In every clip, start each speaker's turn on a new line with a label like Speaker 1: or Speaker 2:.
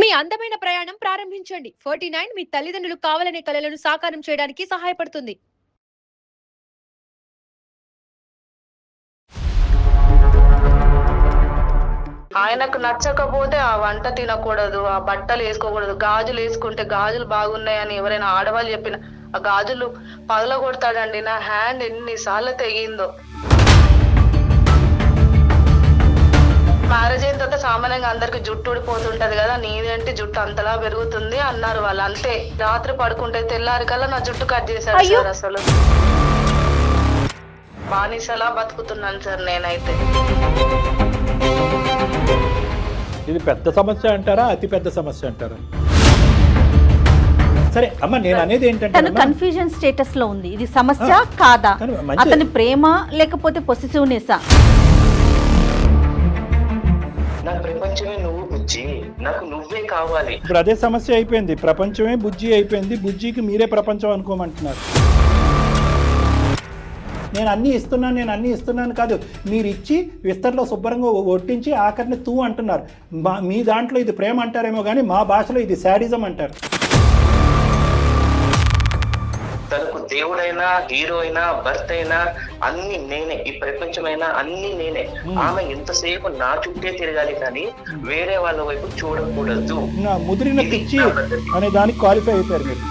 Speaker 1: మీ అందమైన ప్రయాణం ప్రారంభించండి. 49 మీ తల్లిదండ్రులు కావాలనే కలలను సాకారం చేయడానికి సహాయపడుతుంది.
Speaker 2: ఆయనకు నచ్చకపోతే ఆ వంట తినకూడదు, ఆ బట్టలు వేసుకోకూడదు, గాజులు వేసుకుంటే గాజులు బాగున్నాయని ఎవరైనా ఆడవాళ్ళు చెప్పిన ఆ గాజులు పగలగొడతాడండి. నా హ్యాండ్ ఎన్నిసార్లు తెగిందో. మ్యారేజ్ అయిన తర్వాత సామాన్యంగా అందరికి జుట్టు ఊడిపోతుంటది కదా, నీదేంటి జుట్టు అంతలా పెరుగుతుంది అన్నారు వాళ్ళు. అంతే, రాత్రి పడుకుంటే తెల్లారి కల్లా నా జుట్టు కట్ చేశారు సార్. అసలు బానిసలా బతుకుతున్నాను సార్ నేనైతే.
Speaker 3: ఇది పెద్ద సమస్య అంటారా, అతి పెద్ద సమస్య అంటారా? సరే అమ్మ, నేను అనేది ఏంటంటే
Speaker 4: తను కన్ఫ్యూజన్ స్టేటస్ లో ఉంది. ఇది సమస్య కాదా, అతని ప్రేమ లేకపోతే పొసెసివ్నెస్సా?
Speaker 5: నా ప్రపంచమే నువ్వు బుజ్జి, నాకు నువ్వే కావాలి.
Speaker 3: ఇప్పుడు అదే సమస్య అయిపోయింది. ప్రపంచమే బుజ్జి అయిపోయింది. బుజ్జికి మీరే ప్రపంచం అనుకోమంటున్నారు. నేను అన్నీ ఇస్తున్నాను కాదు, మీరు ఇచ్చి విస్తరలో శుభ్రంగా ఒట్టించి ఆఖరిని తూ అంటున్నారు. మీ దాంట్లో ఇది ప్రేమ అంటారేమో కానీ మా భాషలో ఇది శాడిజం అంటారు.
Speaker 5: తనకు దేవుడైనా, హీరో అయినా, భర్త అయినా అన్ని నేనే, ఈ ప్రపంచమైనా అన్ని నేనే. ఆమె ఎంతసేపు నా చుట్టే తిరగాలి కానీ వేరే వాళ్ళ వైపు చూడకూడదు.
Speaker 3: ముదిరిన పిచ్చి అనే దానికి క్వాలిఫై అయిపోయారు మీరు.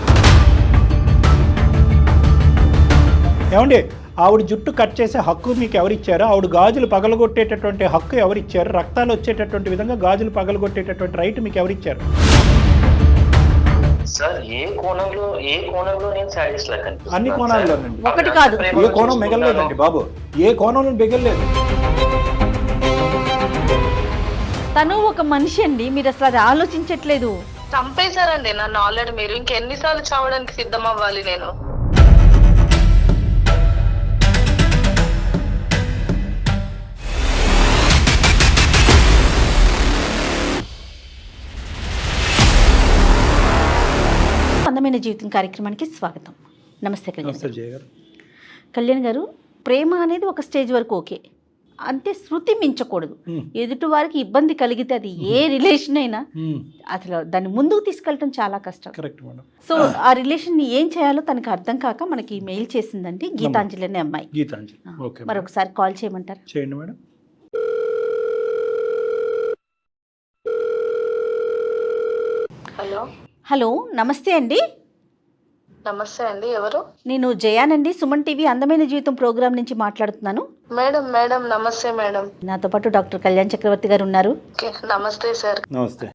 Speaker 3: ఏమండి, ఆవిడ జుట్టు కట్ చేసే హక్కు మీకు ఎవరిచ్చారు? ఆవిడ గాజులు పగలగొట్టేటటువంటి హక్కు ఎవరిచ్చారు? రక్తాలు వచ్చేటటువంటి విధంగా గాజులు పగలగొట్టేటటువంటి రైట్ మీకు ఎవరిచ్చారు?
Speaker 5: సార్ ఏ కోణంలో నేను సాడిస్ట్ లా కనిపిస్తున్నాను?
Speaker 3: అన్ని కోణాల్లోనండి.
Speaker 4: ఒకటి కాదు,
Speaker 3: ఏ కోణం మిగలలేదండి బాబు, ఏ కోణంలో మిగలలేదు.
Speaker 4: తను ఒక మనిషి అండి, మీరు అసలు అది ఆలోచించట్లేదు.
Speaker 2: చంపేశారండి నన్ను ఆల్రెడీ. మీరు ఇంకెన్నిసార్లు చావడానికి సిద్ధం అవ్వాలి నేను?
Speaker 4: అందమైన జీవితం కార్యక్రమానికి స్వాగతం. నమస్తే
Speaker 3: నమస్తే జయ గారు.
Speaker 4: కళ్యాణ్ గారు, ప్రేమ అనేది ఒక స్టేజ్ వరకు ఓకే, అంతే శృతి మించకూడదు. ఎదుటి వారికి ఇబ్బంది కలిగితే అది ఏ రిలేషన్ అయినా అసలు దాన్ని ముందుకు తీసుకెళ్ళటం చాలా కష్టం.
Speaker 3: Correct madam.
Speaker 4: సో ఆ రిలేషన్ ని ఏం చేయాలో తనకు అర్థం కాక మనకి మెయిల్ చేసిందండి గీతాంజలి అనే అమ్మాయి.
Speaker 3: గీతాంజలి, ఓకే.
Speaker 4: మరొకసారి కాల్ చేయమంటారా?
Speaker 3: చేయండి మేడం.
Speaker 2: హలో.
Speaker 4: హలో, నమస్తే అండి.
Speaker 2: నమస్తే అండి, ఎవరు?
Speaker 4: నేను జయానండి, సుమన్ టీవీ అందమైన జీవితం ప్రోగ్రామ్ నుంచి మాట్లాడుతున్నాను.
Speaker 2: మేడం నమస్తే మేడం.
Speaker 4: నాతో పాటు డాక్టర్ కళ్యాణ్ చక్రవర్తి గారు ఉన్నారు.
Speaker 2: నమస్తే సార్.
Speaker 3: నమస్తే.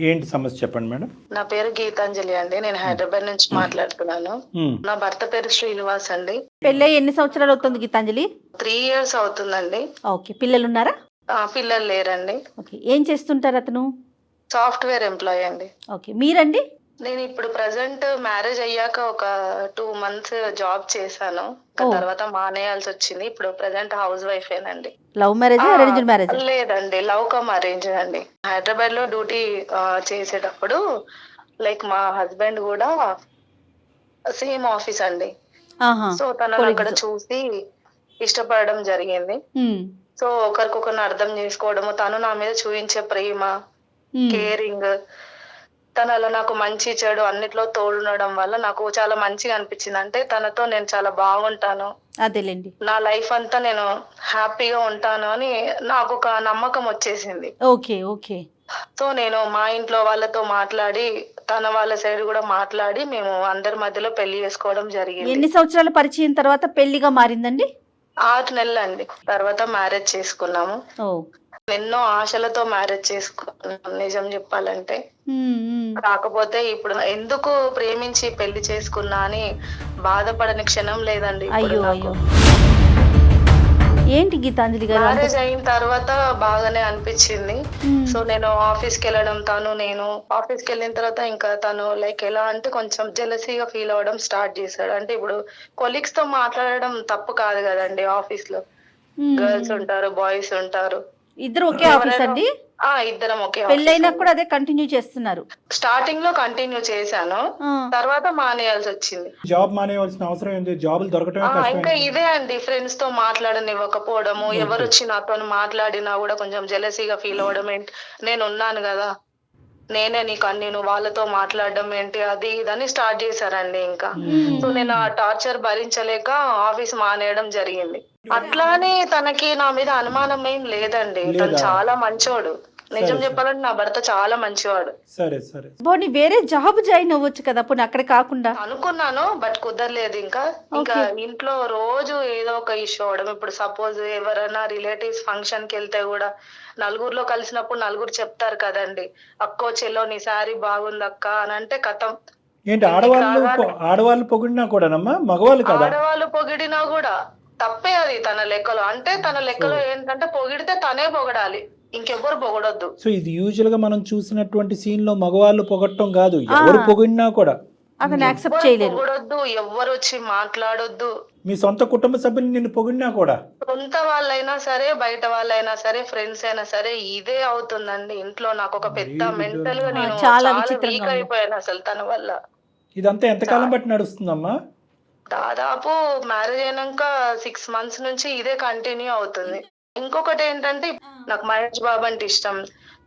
Speaker 3: ఏంటి సమస్య చెప్పండి మేడం.
Speaker 2: నా పేరు గీతాంజలి అండి, నేను హైదరాబాద్ నుంచి మాట్లాడుతున్నాను. నా భర్త పేరు శ్రీనివాస్ అండి.
Speaker 4: పెళ్ళై ఎన్ని సంవత్సరాలు అవుతుంది గీతాంజలి?
Speaker 2: 3 years అవుతుందండి.
Speaker 4: ఓకే, పిల్లలు ఉన్నారా?
Speaker 2: పిల్లలు లేరండి.
Speaker 4: ఓకే, ఏం చేస్తుంటారు అతను?
Speaker 2: సాఫ్ట్వేర్ ఎంప్లాయీ అండి.
Speaker 4: ఓకే, మీరండి?
Speaker 2: నేను ఇప్పుడు ప్రజెంట్ మ్యారేజ్ అయ్యాక ఒక 2 months జాబ్ చేశాను, తర్వాత మానేయాల్సి వచ్చింది. ఇప్పుడు ప్రజెంట్ హౌస్ వైఫ్ ఏనండి.
Speaker 4: Love marriage, arranged marriage?
Speaker 2: లేదండి, లవ్ కమ్ అరేంజ్ అండి. హైదరాబాద్ లో డ్యూటీ చేసేటప్పుడు లైక్ మా హస్బెండ్ కూడా సేమ్ ఆఫీస్ అండి. సో తనను అక్కడ చూసి ఇష్టపడడం జరిగింది. సో ఒకరికొకరిని అర్థం చేసుకోవడము, తను నా మీద చూపించే ప్రేమ, కేరింగ్, తను అలా నాకు మంచి చెడు అన్నిట్లో తోడుండడం వల్ల నాకు చాలా మంచిగా అనిపించింది. అంటే తనతో నేను చాలా బాగుంటాను,
Speaker 4: అదేలేండి,
Speaker 2: నా లైఫ్ అంతా నేను హ్యాపీగా ఉంటాను అని నాకు ఒక నమ్మకం వచ్చేసింది.
Speaker 4: Okay okay.
Speaker 2: సో నేను మా ఇంట్లో వాళ్ళతో మాట్లాడి, తన వాళ్ళ సైడ్ కూడా మాట్లాడి మేము అందరి మధ్యలో పెళ్లి చేసుకోవడం జరిగింది.
Speaker 4: ఎన్ని సంవత్సరాల పరిచయం తర్వాత పెళ్లిగా మారిందండి?
Speaker 2: 6 నెలలు అండి. తర్వాత మ్యారేజ్ చేసుకున్నాము. ఎన్నో ఆశలతో మ్యారేజ్ చేసుకున్నాం నిజం చెప్పాలంటే. కాకపోతే ఇప్పుడు ఎందుకు ప్రేమించి పెళ్లి చేసుకున్నా అని బాధపడని క్షణం లేదండి.
Speaker 4: అయ్యో అయ్యో, ఏంటి గీతాంజలి గారు?
Speaker 2: మ్యారేజ్ అయిన తర్వాత బాగానే అనిపించింది. సో నేను ఆఫీస్కి వెళ్ళడం, నేను ఆఫీస్కి వెళ్ళిన తర్వాత ఇంకా తను లైక్ ఎలా అంటే కొంచెం జెలసీగా ఫీల్ అవ్వడం స్టార్ట్ చేశాడు. అంటే ఇప్పుడు కొలీగ్స్ తో మాట్లాడడం తప్పు కాదు కదండి, ఆఫీస్ లో గర్ల్స్ ఉంటారు, బాయ్స్ ఉంటారు.
Speaker 4: ఇద్దరు ఒకే ఆఫీస్ అండి?
Speaker 2: ఇద్దరం ఒకే.
Speaker 4: పెళ్ళైనా కూడా అదే కంటిన్యూ చేస్తున్నారు?
Speaker 2: స్టార్టింగ్ లో కంటిన్యూ చేశాను, తర్వాత మానేయాల్సి వచ్చింది.
Speaker 3: జాబ్ మానేయాల్సిన అవసరం ఏంటి? జాబులు దొరకటమే
Speaker 2: ఇంకా ఇదే అండి, ఫ్రెండ్స్ తో మాట్లాడనివ్వకపోవడము, ఎవరు వచ్చి నాతో మాట్లాడినా కూడా కొంచెం జెలసీగా ఫీల్ అవ్వడం. నేను ఉన్నాను కదా, నేనే నీకు అన్ని, నువ్వు వాళ్ళతో మాట్లాడడం ఏంటి అది ఇదని స్టార్ట్ చేశారండి. ఇంకా సో నేను ఆ టార్చర్ భరించలేక ఆఫీస్ మానేయడం జరిగింది. అట్లానే తనకి నా మీద అనుమానం ఏం లేదండి, తను చాలా మంచోడు. నిజం చెప్పాలంటే నా భర్త చాలా మంచివాడు.
Speaker 3: సరే సరే,
Speaker 4: పోనీ వేరే జాబ్ జాయిన్ అవ్వచ్చు కదా పోనీ అక్కడ కాకుండా.
Speaker 2: అనుకున్నాను బట్ కుదరలేదు. ఇంకా ఇంట్లో రోజు ఏదో ఒక ఇష్యూ అవడం. ఇప్పుడు సపోజ్ ఎవరైనా రిలేటివ్స్ ఫంక్షన్ కి వెళ్తే కూడా నలుగురిలో కలిసినప్పుడు నలుగురు చెప్తారు కదండి, అక్కో చెల్లో నీ శారీ బాగుంది అక్క అని అంటే కథం.
Speaker 3: ఏంటి ఆడవాళ్ళు పొగిడినా కూడానమ్మా, మగవాళ్ళు కదా?
Speaker 2: ఆడవాళ్ళు పొగిడినా కూడా తప్పే అది తన లెక్కలో. అంటే తన లెక్కలో ఏంటంటే పొగిడితే తనే పొగడాలి, ఇంకెవ్వరు పొగడొద్దు.
Speaker 3: సో ఇది యూజువల్ గా మనం చూసినటువంటి సీన్ లో మగవాళ్ళు పొగట్టం కాదు, ఎవరు పొగిడినా కూడా
Speaker 4: అతను యాక్సెప్ట్ చేయలేరు.
Speaker 2: పొగడొద్దు, ఎవ్వరు వచ్చి మాట్లాడొద్దు.
Speaker 3: మీ సొంత కుటుంబ సభ్యులు నిన్ను పొగిడినా కూడా,
Speaker 2: సొంత వాళ్ళైనా సరే బయట వాళ్ళైనా సరే ఫ్రెండ్స్ అయినా సరే ఇదే అవుతుందండి ఇంట్లో. నాకు ఒక పెద్ద మెంటల్ గా నేను చాలా వీక్ అయిపోయాను అసలు తన వల్ల.
Speaker 3: ఇదంతా ఎంతకాలం బట్టి నడుస్తుందమ్మా?
Speaker 2: దాదాపు మ్యారేజ్ అయినాక 6 months నుంచి ఇదే కంటిన్యూ అవుతుంది. ఇంకొకటి ఏంటంటే నాకు మహేష్ బాబు అంటే ఇష్టం.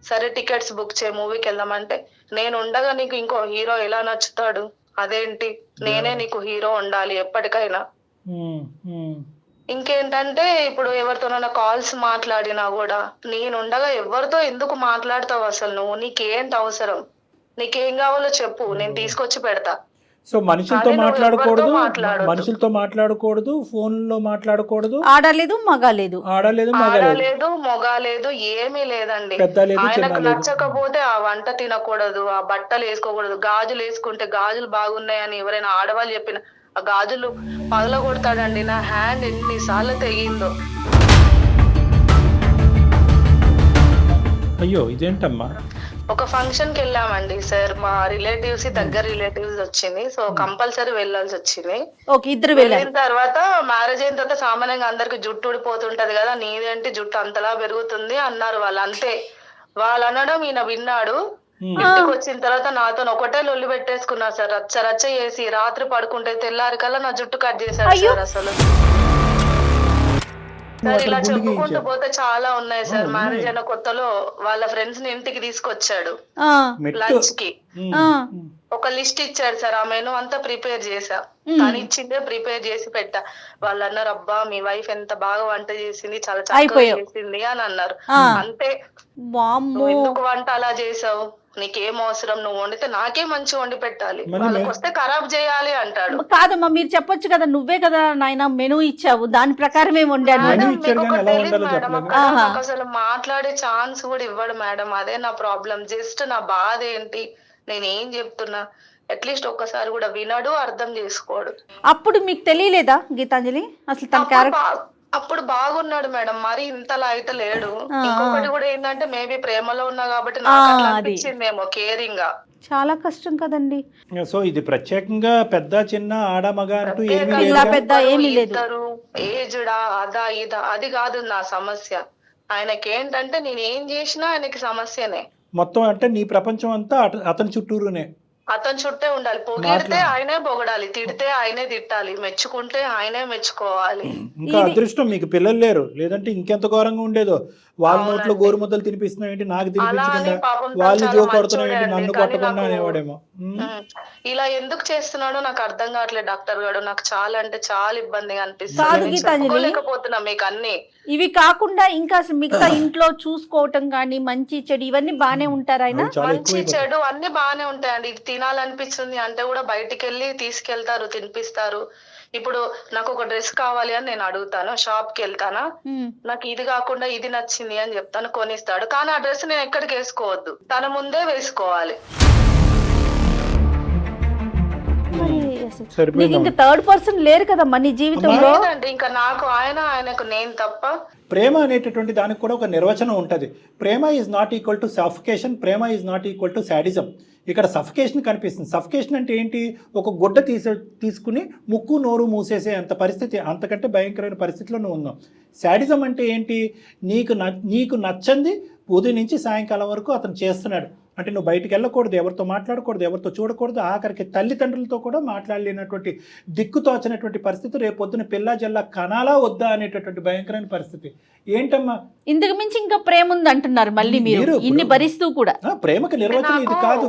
Speaker 2: సరే టికెట్స్ బుక్ చేయి మూవీకి వెళ్దామంటే, నేను ఉండగా నీకు ఇంకో హీరో ఎలా నచ్చుతాడు? అదేంటి, నేనే నీకు హీరో ఉండాలి ఎప్పటికైనా. ఇంకేంటంటే ఇప్పుడు ఎవరితోనైనా కాల్స్ మాట్లాడినా కూడా నేనుండగా ఎవరితో ఎందుకు మాట్లాడతావు అసలు? నువ్వు నీకేంటి అవసరం? నీకేం కావాలో చెప్పు, నేను తీసుకొచ్చి పెడతా.
Speaker 3: సో మనుషులతో మాట్లాడకూడదు, ఫోన్ లో మాట్లాడకూడదు,
Speaker 4: ఆడలేదు మగాలేదు,
Speaker 2: ఆడలేదు మొగాలేదు ఏమీ లేదండి. ఆయనకు నచ్చకపోతే ఆ వంట తినకూడదు, ఆ బట్టలు వేసుకోకూడదు. గాజులు వేసుకుంటే గాజులు బాగున్నాయని ఎవరైనా ఆడవాళ్ళు చెప్పిన ఆ గాజులు పగలగొడతాడండి. నా హ్యాండ్ ఎన్నిసార్లు తెగిందో.
Speaker 3: అయ్యో ఇదేంటమ్మా?
Speaker 2: ఒక ఫంక్షన్ కి వెళ్ళామండి సార్, మా రిలేటివ్స్ దగ్గర రిలేటివ్స్ వచ్చింది. సో కంపల్సరీ వెళ్ళాల్సి వచ్చింది. వెళ్ళిన తర్వాత మ్యారేజ్ అయిన తర్వాత సామాన్యంగా అందరికి జుట్టు ఊడిపోతుంటది కదా, నీదేంటి జుట్టు అంతలా పెరుగుతుంది అన్నారు వాళ్ళు. అంతే వాళ్ళు అనడం ఈయన విన్నాడు. ఇంటికి వచ్చిన తర్వాత నాతో ఒకటే లొల్లి పెట్టేసుకున్నారు సార్, రచ్చ చేసి రాత్రి పడుకుంటే తెల్లారి కల్లా నా జుట్టు కట్ చేశారు సార్. అసలు సార్ ఇలా చెప్పుకుంటూ పోతే చాలా ఉన్నాయి సార్. మ్యారేజ్ అయిన కొత్తలో వాళ్ళ ఫ్రెండ్స్ ని ఇంటికి తీసుకొచ్చాడు లంచ్ కి. ఒక లిస్ట్ ఇచ్చాడు సార్, ఆ మెనూ అంతా ప్రిపేర్ చేసా. తను ఇచ్చిందే ప్రిపేర్ చేసి పెట్టా. వాళ్ళు అన్నారు, అబ్బా మీ వైఫ్ ఎంత బాగా వంట చేసింది, చాలా చక్కగా చేసింది అని అన్నారు. అంతే, నువ్వు ఎందుకు వంట అలా చేసావు, నీకేం అవసరం, నువ్వు వండితే నాకే మంచి వండి పెట్టాలి, వాళ్ళకి వస్తే ఖరాబ్ చేయాలి అంటాడు.
Speaker 4: కాదమ్మా మీరు చెప్పొచ్చు కదా, నువ్వే కదా నాయన మెనూ ఇచ్చావు, దాని ప్రకారమే వండాను.
Speaker 2: నాకు అసలు మాట్లాడే ఛాన్స్ కూడా ఇవ్వడు మేడం, అదే నా ప్రాబ్లం. జస్ట్ నా బాధ ఏంటి, నేను ఏం చెప్తున్నా అట్లీస్ట్ ఒక్కసారి కూడా వినడు, అర్థం చేసుకోడు.
Speaker 4: అప్పుడు మీకు తెలియలేదా గీతాంజలి అసలు తన క్యారెక్టర్?
Speaker 2: అప్పుడు బాగున్నాడు మేడం, మరి ఇంతలా అయితే లేడు. ఇంకొకటి కూడా ఏంటంటే మేబీ ప్రేమలో ఉన్నా కాబట్టి నాకు అట్లా అనిపించిందేమో, కేరింగ్ గా.
Speaker 4: చాలా కష్టం కదండి.
Speaker 3: సో ఇది ప్రత్యేకంగా పెద్ద చిన్న ఆడ మగ అంటూ
Speaker 4: ఏమీ లేదు,
Speaker 2: ఏజ్డా అదా ఇదా అది కాదు నా సమస్య. ఆయనకేంటంటే నేను ఏం చేసినా ఆయనకి సమస్యనే
Speaker 3: మొత్తం. అంటే నీ ప్రపంచం అంతా అతని చుట్టూరునే,
Speaker 2: అతని చుట్టే ఉండాలి. పొగిడితే ఆయనే పొగడాలి, తిడితే ఆయనే తిట్టాలి, మెచ్చుకుంటే ఆయనే మెచ్చుకోవాలి.
Speaker 3: ఇంకా అదృష్టం మీకు పిల్లలు లేరు, లేదంటే ఇంకెంత ఘోరంగా ఉండేదో. వాళ్ళ నోట్లో గోరుముద్దలు తినిపిస్తున్నావు ఏంటి, నాకు తినిపించకుండా వాళ్ళు జో కొడుతున్నావు ఏంటి, నన్ను కొట్టకుండా అనేవాడేమో.
Speaker 2: ఇలా ఎందుకు చేస్తున్నాడో నాకు అర్థం కావట్లేదు డాక్టర్ గారు. నాకు చాలా అంటే చాలా ఇబ్బందిగా అనిపిస్తుంది. చెప్పుకోలేకపోతున్నా మీకు అన్ని.
Speaker 4: ఇవి కాకుండా ఇంకా మిగతా ఇంట్లో చూసుకోవటం కానీ మంచి చెడు ఇవన్నీ బానే ఉంటారు ఆయన?
Speaker 2: మంచి చెడు అన్ని బానే ఉంటాయండి. ఇది తినాలనిపిస్తుంది అంటే కూడా బయటికి వెళ్ళి తీసుకెళ్తారు, తినిపిస్తారు. ఇప్పుడు నాకు ఒక డ్రెస్ కావాలి అని నేను అడుగుతాను, షాప్ కి వెళ్తానా, నాకు ఇది కాకుండా ఇది నచ్చింది అని చెప్తాను, కొనిస్తాడు. కానీ ఆ డ్రెస్ నేను ఎక్కడికి వేసుకోవద్దు, తన ముందే వేసుకోవాలి.
Speaker 4: ఇంకా థర్డ్ పర్సన్ లేరు కదా మన జీవితంలో.
Speaker 2: ఇంకా నాకు ఆయనకు నేను తప్ప.
Speaker 3: ప్రేమ అనేటటువంటి దానికి కూడా ఒక నిర్వచనం ఉంటుంది. ప్రేమ is not equal to suffocation, ప్రేమ is not equal to sadism. ఇక్కడ సఫికేషన్ కనిపిస్తుంది. సఫికేషన్ అంటే ఏంటి, ఒక గుడ్డ తీసుకుని ముక్కు నోరు మూసేసే అంత పరిస్థితి, అంతకంటే భయంకరమైన పరిస్థితిలో నువ్వు ఉన్నావు. సాడిజం అంటే ఏంటి, నీకు నచ్చంది ఉదయం నుంచి సాయంకాలం వరకు అతను చేస్తున్నాడు, అంటే నువ్వు బయటికి వెళ్ళకూడదు, ఎవరితో మాట్లాడకూడదు, ఎవరితో చూడకూడదు, ఆఖరికి తల్లిదండ్రులతో కూడా మాట్లాడలేనటువంటి దిక్కుతోచనటువంటి పరిస్థితి, రేపొద్దున పిల్ల జల్లా కనాలా వద్దా అనేటటువంటి భయంకరమైన పరిస్థితి. ఏంటమ్మా
Speaker 4: ఇంతకు మించి ఇంకా ప్రేమ ఉంది అంటున్నారు మళ్ళీ మీరు ఇన్ని భరిస్తూ కూడా.
Speaker 3: ప్రేమకి నిర్వచనం ఇది కాదు.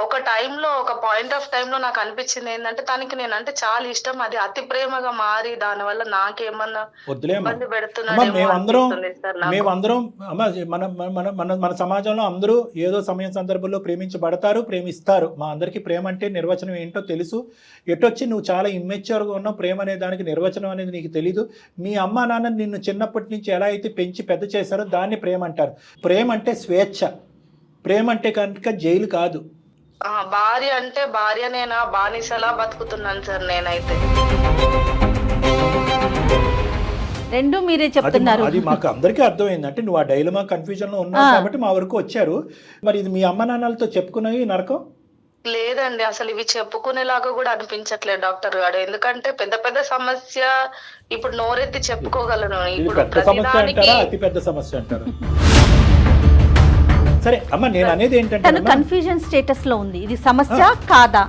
Speaker 2: ఒక టైంలో, ఒక పాయింట్ ఆఫ్ టైం లో నాకు అనిపించింది ఏంటంటే తనకి నేనంటే చాలా ఇష్టం, అది అతి ప్రేమగా మారి దానివల్ల నాకేమన్నా ఇబ్బంది పెడుతున్నాడు.
Speaker 3: మేమందరం అమ్మా మన సమాజంలో అందరూ ఏదో సమయం సందర్భంలో ప్రేమించబడతారు, ప్రేమిస్తారు. మా అందరికీ ప్రేమ అంటే నిర్వచనం ఏంటో తెలుసు. ఎటొచ్చి నువ్వు చాలా ఇమ్మెచ్యూర్గా ఉన్నావు, ప్రేమ అనే దానికి నిర్వచనం అనేది నీకు తెలీదు. మీ అమ్మ నాన్న నిన్ను చిన్నప్పటి నుంచి ఎలా అయితే పెంచి పెద్ద చేశారో దాన్ని ప్రేమ అంటారు. ప్రేమ అంటే స్వేచ్ఛ, ప్రేమ అంటే కనుక జైలు కాదు.
Speaker 2: భార్య అంటే భార్యనేనా, బానిసలా బతుకుతున్నాను సార్ నేనైతే.
Speaker 4: రెండు మీరే చెప్తున్నారు.
Speaker 3: అది మాకు అందరికీ అర్థమైంది. అంటే నువ్వు ఆ డైలమా కన్ఫ్యూజన్ లో ఉన్నావు కాబట్టి మా వరకు వచ్చారు. మరి ఇది మీ అమ్మ నాన్నలతో చెప్పుకున్నవి నరకం
Speaker 2: లేదండి, అసలు ఇవి చెప్పుకునేలాగా కూడా అనిపించట్లేదు డాక్టర్ గారు. ఎందుకంటే పెద్ద పెద్ద సమస్య ఇప్పుడు నోరెత్తి చెప్పుకోగలను. ఇప్పుడు
Speaker 3: పెద్ద సమస్య అంటారా, అతి పెద్ద సమస్య అంటారా? సరే అమ్మ, నేను అనేది ఏంటంటే
Speaker 4: కన్ఫ్యూజన్ స్టేటస్ లో ఉంది. ఇది సమస్య కాదా,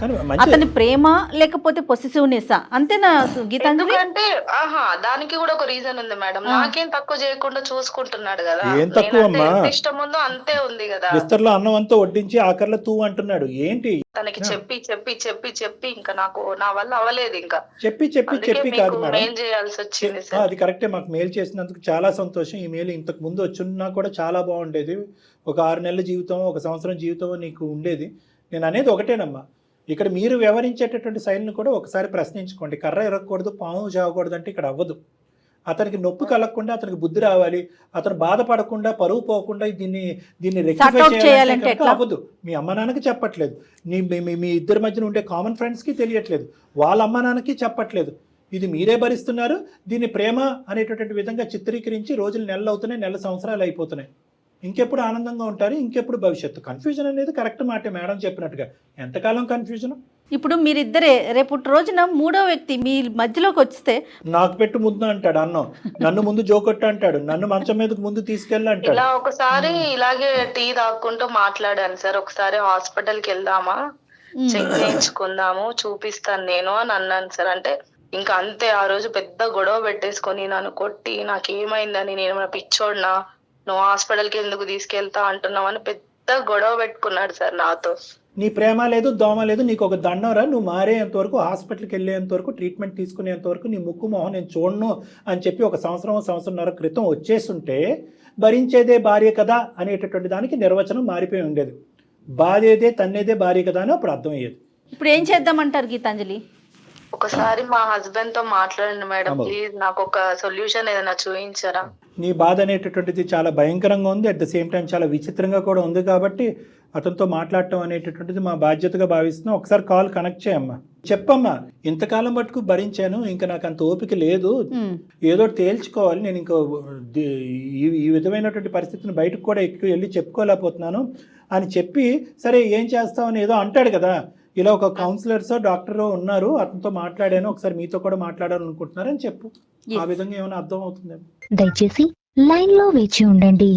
Speaker 4: అతని ప్రేమ లేకపోతే పొసెసివ్నెస్ అంతేనా గీతాంజలి?
Speaker 2: అంటే దానికి కూడా ఒక రీజన్ ఉంది మేడం. నాకేం తక్కువ చేయకుండా చూసుకుంటున్నాడు కదా.
Speaker 3: ఏం తక్కువ అమ్మా,
Speaker 2: ఇష్టం ఉందో అంతే ఉంది కదా.
Speaker 3: విస్తర్లో అన్నం అంతా వడ్డించి ఆఖర్లో తూ అంటున్నాడు. ఏంటి
Speaker 2: తనకి చెప్పి చెప్పి చెప్పి చెప్పి ఇంకా నాకు నా వల్ల అవ్వలేదు. ఇంకా
Speaker 3: చెప్పి చెప్పి చెప్పి కాదు మేడం,
Speaker 2: ఏం చేయాల్సి వచ్చింది.
Speaker 3: అది కరెక్టే. మాకు మెయిల్ చేసినందుకు చాలా సంతోషం. ఈ మెయిల్ ఇంతకు ముందు వచ్చినా కూడా చాలా బాగుండేది. ఒక 6 నెలల జీవితం, 1 సంవత్సరం జీవితం నీకు ఉండేది. నేను అనేది ఒకటేనమ్మా, ఇక్కడ మీరు వ్యవహరించేటటువంటి శైలిని కూడా ఒకసారి ప్రశ్నించుకోండి. కర్ర ఎరగకూడదు, పాము చావకూడదు అంటే ఇక్కడ అవ్వదు. అతనికి నొప్పి కలగకుండా, అతనికి బుద్ధి రావాలి, అతను బాధపడకుండా, పరువు పోకుండా దీన్ని రెక్టిఫై చేయాలంటే అవ్వదు. మీ అమ్మ నాన్నకి చెప్పట్లేదు, మీ ఇద్దరి మధ్యన ఉండే కామన్ ఫ్రెండ్స్కి తెలియట్లేదు, వాళ్ళ అమ్మ నాన్నకి చెప్పట్లేదు. ఇది మీరే భరిస్తున్నారు. దీన్ని ప్రేమ అనేటటువంటి విధంగా చిత్రీకరించి రోజులు నెలలు అవుతున్నాయి, నెల సంవత్సరాలు అయిపోతున్నాయి. ఇంకెప్పుడు ఆనందంగా ఉంటారు, ఇంకెప్పుడు భవిష్యత్తు. కన్ఫ్యూజన్ అనేది కరెక్ట్ మాటే మేడం చెప్పినట్టుగా. ఎంతకాలం కన్ఫ్యూజన్?
Speaker 4: ఇప్పుడు మీరిద్దరే రేపు రోజున మూడో వ్యక్తి మీ మధ్యలోకి వస్తే
Speaker 3: నాకు పెట్టు ముందు అంటాడు అన్నం, నన్ను ముందు జోకొట్టు అంటాడు, నన్ను మంచం మీదకి ముందు తీసుకెళ్ళి అంటాడు.
Speaker 2: ఇలా ఒకసారి ఇలాగే టీ తాక్కుంటూ మాట్లాడాను సార్. ఒకసారి హాస్పిటల్కి వెళ్దామా, చెక్ చేయించుకుందాము, చూపిస్తాను నేను అని అన్నాను సార్. అంటే ఇంకా అంతే. ఆ రోజు పెద్ద గొడవ పెట్టేసుకొని నన్ను కొట్టి నాకేమైందని, నేను పిచ్చోడినా, నువ్వు హాస్పిటల్కి ఎందుకు తీసుకెళ్తా అంటున్నావు అని పెద్ద గొడవ పెట్టుకున్నాడు సార్ నాతో.
Speaker 3: నీ ప్రేమ లేదు, దోమ లేదు, నీకు ఒక దండవరా, నువ్వు మారేంత వరకు, హాస్పిటల్కి వెళ్ళేంత వరకు, ట్రీట్మెంట్ తీసుకునేంత వరకు నీ ముక్కు మొహం నేను చూడను అని చెప్పి 1 సంవత్సరంన్నర క్రితం వచ్చేస్తుంటే భరించేదే భార్య కదా అనేటటువంటి దానికి నిర్వచనం మారిపోయి ఉండేది. బాధేదే తన్నేదే భార్య కదా అని అప్పుడు అర్థమయ్యేది.
Speaker 4: ఇప్పుడు ఏం చేద్దామంటారు గీతాంజలి?
Speaker 2: ఒకసారి మా హస్బెండ్ తో మాట్లాడండి మేడం ప్లీజ్, నాకు ఒక సొల్యూషన్ ఏదైనా చూపించరా.
Speaker 3: నీ బాధ అనేటటువంటిది చాలా భయంకరంగా ఉంది, అట్ ద సేమ్ టైం చాలా విచిత్రంగా కూడా ఉంది. కాబట్టి అతనితో మాట్లాడటం అనేటటువంటిది మా బాధ్యతగా భావిస్తున్నాం. ఒకసారి కాల్ కనెక్ట్ చేయమ్మా, చెప్పమ్మా. ఇంతకాలం మటుకు భరించాను, ఇంకా నాకు అంత ఓపిక లేదు, ఏదో తేల్చుకోవాలి, నేను ఇంకా ఈ విధమైనటువంటి పరిస్థితిని బయటకు కూడా ఎక్కువ వెళ్ళి చెప్పుకోలేకపోతున్నాను అని చెప్పి, సరే ఏం చేస్తామని ఏదో అంటాడు కదా. ఇలా ఒక కౌన్సిలర్స్ డాక్టర్ ఉన్నారు, అతనితో మాట్లాడాను, ఒకసారి మీతో కూడా మాట్లాడాలనుకుంటున్నారని చెప్పు. ఆ విధంగా ఏమైనా అర్థం అవుతుంది.
Speaker 6: దయచేసి లైన్ లో వేచి ఉండండి.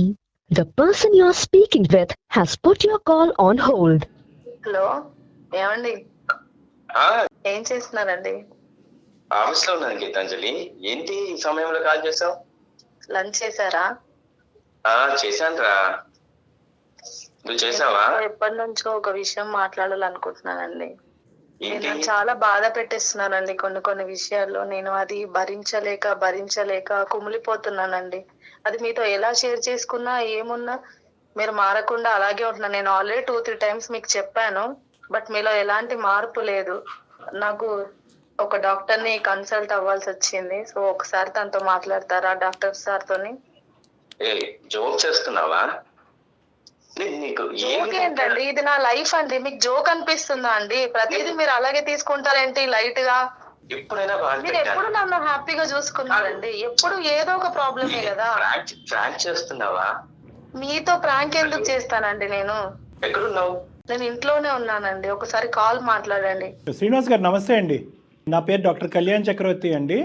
Speaker 6: The person you are speaking with has put your call on hold.
Speaker 2: Hello, ఏమండి ఏం చేస్తున్నారండి?
Speaker 5: ఆఫీస్ లో ఉన్నాను గీతాంజలి. ఏంటి ఈ సమయంలో కాల్ చేసావు?
Speaker 2: లంచ్ చేశారా?
Speaker 5: చేశాను రా, నువ్వు చేసావా?
Speaker 2: ఎప్పటి నుంచో ఒక విషయం మాట్లాడాలనుకుంటున్నానండి. నేను చాలా బాధ పెట్టేస్తున్నానండి కొన్ని విషయాల్లో. నేను అది భరించలేక కుమిలిపోతున్నానండి. అది మీతో ఎలా షేర్ చేసుకున్నా ఏమున్నా మీరు మారకుండా అలాగే ఉంటున్నా. నేను ఆల్రెడీ 2-3 టైమ్స్ మీకు చెప్పాను, బట్ మీలో ఎలాంటి మార్పు లేదు. నాకు ఒక డాక్టర్ ని కన్సల్ట్ అవ్వాల్సి వచ్చింది. సో ఒకసారి తనతో మాట్లాడతారా డాక్టర్ సార్ తోని?
Speaker 5: జోక్ చేస్తున్నావా?
Speaker 2: ఏంటండి ఇది నా లైఫ్ అండి, మీకు జోక్ అనిపిస్తుందా అండి? ప్రతిదీ మీరు అలాగే తీసుకుంటారేంటి లైట్ గా? మీరు ఎప్పుడు నన్ను హ్యాపీగా చూసుకున్నారండి, ఎప్పుడు ఏదో ఒక ప్రాబ్లమే కదా.
Speaker 5: ప్రాంక్ చేస్తున్నావా?
Speaker 2: మీతో ప్రాంక్ ఎందుకు చేస్తానండి? నేను
Speaker 5: ఎక్కడున్నావు?
Speaker 2: నేను ఇంట్లోనే ఉన్నానండి. ఒకసారి కాల్ మాట్లాడండి.
Speaker 3: శ్రీనివాస్ గారు నమస్తే అండి. నా పేరు డాక్టర్ కళ్యాణ్ చక్రవర్తి అండి.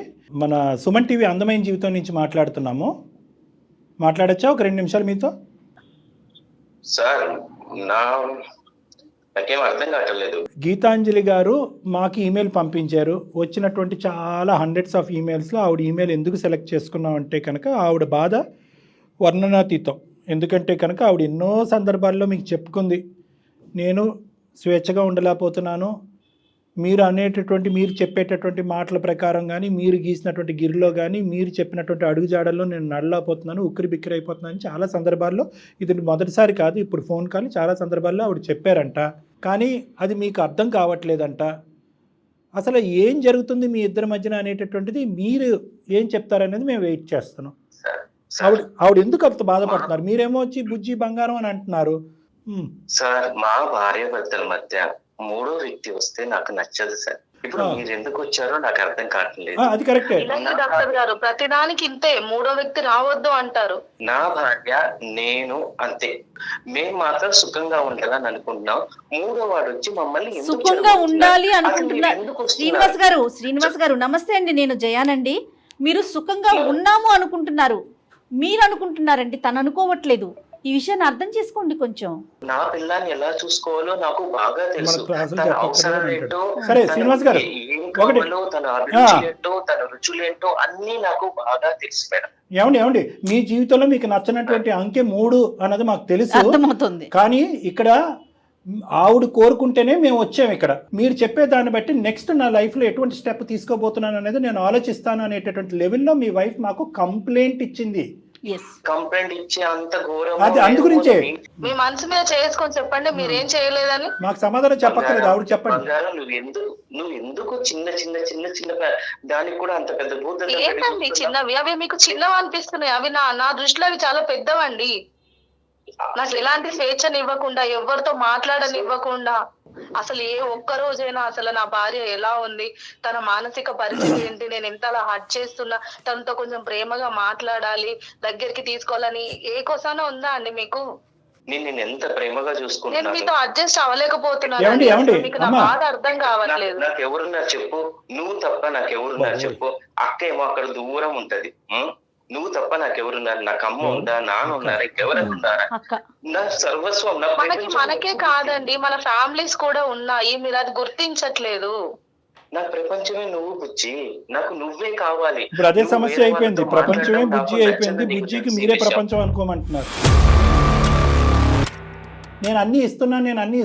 Speaker 3: మన సుమన్ టీవీ అందమైన జీవితం నుంచి మాట్లాడుతున్నాము. మాట్లాడచ్చా ఒక 2 నిమిషాలు మీతో?
Speaker 5: సార్ నాకేం అర్థం కావట్లేదు.
Speaker 3: గీతాంజలి గారు మాకు ఈమెయిల్ పంపించారు. వచ్చినటువంటి చాలా హండ్రెడ్స్ ఆఫ్ ఈమెయిల్స్లో ఆవిడ ఈమెయిల్ ఎందుకు సెలెక్ట్ చేసుకున్నాం అంటే కనుక ఆవిడ బాధ వర్ణనాతీతం. ఎందుకంటే కనుక ఆవిడ ఎన్నో సందర్భాల్లో మీకు చెప్పుకుంది, నేను స్వేచ్ఛగా ఉండలేకపోతున్నాను, మీరు చెప్పేటటువంటి మాటల ప్రకారం కానీ, మీరు గీసినటువంటి గిరిలో కానీ, మీరు చెప్పినటువంటి అడుగుజాడల్లో నేను నడలేకపోతున్నాను, ఉక్కిరి బిక్కిరి అయిపోతున్నాను. చాలా సందర్భాల్లో, ఇది మొదటిసారి కాదు, ఇప్పుడు ఫోన్ కాల్ చాలా సందర్భాల్లో ఆవిడ చెప్పారంట. కానీ అది మీకు అర్థం కావట్లేదంట. అసలు ఏం జరుగుతుంది మీ ఇద్దరి మధ్యన అనేటటువంటిది మీరు ఏం చెప్తారనేది మేము వెయిట్ చేస్తున్నాం. ఆవిడ ఎందుకు అంత బాధపడుతున్నారు? మీరేమో వచ్చి బుజ్జి బంగారం అని అంటున్నారు.
Speaker 5: సార్, మా భార్య భర్తల మధ్య మూడో వ్యక్తి వస్తే నాకు నచ్చదు సార్. ఇప్పుడు మీరు ఎందుకు వచ్చారో నాకు అర్థం కావట్లేదు.
Speaker 3: అది కరెక్టే
Speaker 2: డాక్టర్ గారు, ప్రతిదానికి ఇంతే, మూడో వ్యక్తి రావద్దు అంటారు.
Speaker 5: నా భార్య నేను అంతే, మేము మాత్రం సుఖంగా ఉండాలని అనుకుంటున్నాం. మూడో వాడు వచ్చి మమ్మల్ని
Speaker 4: సుఖంగా ఉండాలి అనుకుంటున్నారు. శ్రీనివాస్ గారు నమస్తే అండి, నేను జయానండి. మీరు సుఖంగా ఉన్నాము అనుకుంటున్నారు, మీరు అనుకుంటున్నారండి, తను అనుకోవట్లేదు. ఈ విషయాన్ని అర్థం చేసుకోండి కొంచెం.
Speaker 5: నా పిల్లాన్ని ఎలా చూసుకోవాలో నాకు బాగా తెలుసు. తన అవసరం ఏంటో, తన అభిరుచి ఏంటో, తన రుచులేంటో అన్ని నాకు బాగా తెలుసు మేడం.
Speaker 3: ఏమండి మీ జీవితంలో మీకు నచ్చినటువంటి అంకె 3 అన్నది మాకు తెలుసు,
Speaker 4: అర్థమవుతుంది.
Speaker 3: కానీ ఇక్కడ ఆవిడ కోరుకుంటేనే మేము వచ్చాము. ఇక్కడ మీరు చెప్పే దాన్ని బట్టి నెక్స్ట్ నా లైఫ్లో ఎటువంటి స్టెప్ తీసుకోబోతున్నాను అనేది నేను ఆలోచిస్తాను అనేటటువంటి లెవెల్లో మీ వైఫ్ మాకు కంప్లైంట్ ఇచ్చింది.
Speaker 5: కంప్లైంట్ ఇచ్చే అంత ఘోరం
Speaker 3: అది అందుగురించే
Speaker 2: మీ మనసు మీద చేసుకొని చెప్పండి, మీరేం చేయలేదని.
Speaker 3: మాకు సమాధానం చెప్పక్కర్లేదు, ఆవిడ చెప్పండి.
Speaker 5: నువ్వు ఎందుకు చిన్న చిన్న చిన్న చిన్న దానికి కూడా అంత పెద్ద భూత
Speaker 2: ఏంటండి చిన్నవి? అవి మీకు చిన్నవి అనిపిస్తున్నాయి, అవి నా దృష్టిలో అవి చాలా పెద్దవండి. నాకు ఎలాంటి స్వేచ్ఛని ఇవ్వకుండా, ఎవరితో మాట్లాడనివ్వకుండా, అసలు ఏ ఒక్క రోజైనా అసలు నా భార్య ఎలా ఉంది, తన మానసిక పరిస్థితి ఏంటి, నేను ఎంత అలా హర్ట్ చేస్తున్నా, తనతో కొంచెం ప్రేమగా మాట్లాడాలి, దగ్గరికి తీసుకోవాలని ఏ కోసానో ఉందా అండి మీకు?
Speaker 5: నేను ఎంత ప్రేమగా చూసుకుంటున్నాను.
Speaker 2: నేను మీతో అడ్జస్ట్ అవ్వలేకపోతున్నాను, మీకు నా బాధ అర్థం కావట్లేదు.
Speaker 5: నాకు ఎవరున్నారు చెప్పు, నువ్వు తప్ప నాకు ఎవరున్నారు చెప్పు. అక్క ఏమో అక్కడ దూరం ఉంటది, నువ్వు తప్ప నాకెవరున్నారు? నాకు అమ్మ ఉందా, నాన్న ఉన్నారా, ఇంకెవరైనా ఉన్నారా? నా సర్వస్వం.
Speaker 2: మనకే కాదండి, మన ఫ్యామిలీస్ కూడా ఉన్నాయి, మీరు అది గుర్తించట్లేదు.
Speaker 5: నా ప్రపంచమే నువ్వు బుజ్జి, నాకు నువ్వే కావాలి.
Speaker 3: ఇప్పుడు అదే సమస్య అయిపోయింది, ప్రపంచమే బుజ్జి అయిపోయింది, బుజ్జికి మీరే ప్రపంచం అనుకోమంటున్నారు. నేను అన్నీ